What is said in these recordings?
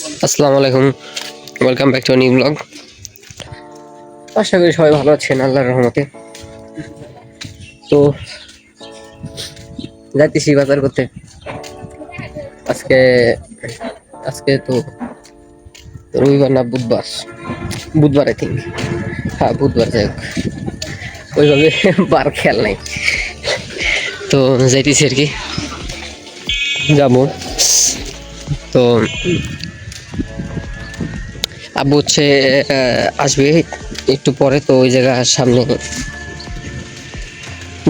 আসসালামু আলাইকুম, welcome back to new blog. আশা করি সবাই ভালো আছেন আল্লাহর রহমতে। তো যাইতেছি বাজার করতে। আজকে আজকে তো রবিবার না বুধবার, বুধবার আই থিঙ্ক। হ্যাঁ বুধবার, যাই হোক ওইভাবে বার খেয়াল নাই। তো যাইতেছি আর কি, যাবো। তো আব্বু হচ্ছে আসবে একটু পরে, তো ওই জায়গার সামনে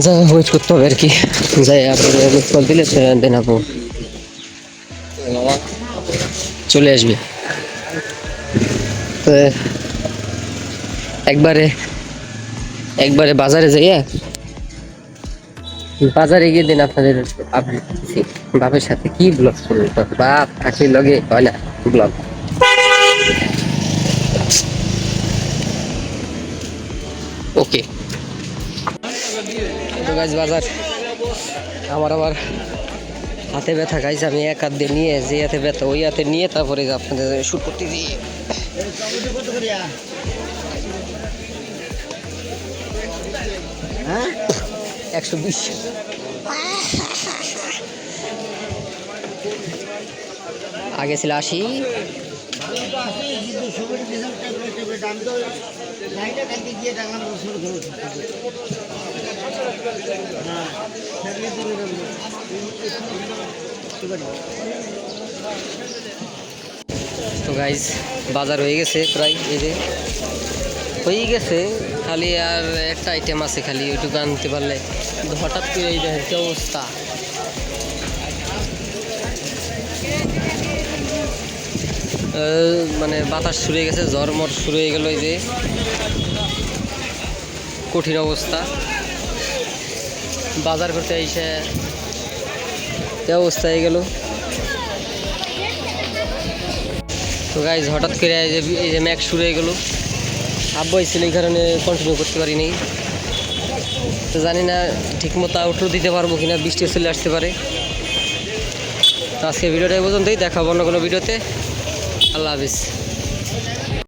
যা ওয়েট করতে হবে আর কি। যাই আপনি কল দিলে দেন আপু চলে আসবে। তো একবারে একবারে বাজারে যাইয়া, বাজারে গিয়ে দিন আপনাদের বাপের সাথে কি ব্লগ করবে, বাপ থাকলে লগে হয় না ব্লগ। ওকে, তো গাইজ বাজার আমার আবার হাতে ব্যথা গাইজ, আমি এক হাত দিয়ে নিয়ে যে হাতে ব্যথা ওই হাতে নিয়ে তারপরে আপনাদের শুট করতে দিই। 120 আগে ছিল 80। তো গাইজ বাজার হয়ে গেছে প্রায়, এই যে হয়ে গেছে, খালি আর একটা আইটেম আছে, খালি ওইটুকু আনতে পারলে। হঠাৎ করে এই দেখেন কি অবস্থা, মানে বাতাস শুরু হয়ে গেছে, ঝড়মর শুরু হয়ে গেল, এই যে কঠিন অবস্থা বাজার করতে এসে কি অবস্থা হয়ে গেল। তো গাইজ হঠাৎ করে এই যে ম্যাক শুরু হয়ে গেল, আব্বু ছিল এই কারণে কন্টিনিউ করতে পারিনি। তো জানি না ঠিকমতো আউটরো দিতে পারবো কিনা, বৃষ্টি চলে আসতে পারে। তো আজকে ভিডিওটা এই পর্যন্তই, দেখাবো অন্য কোনো ভিডিওতে। আল্লাহ হাফিজ।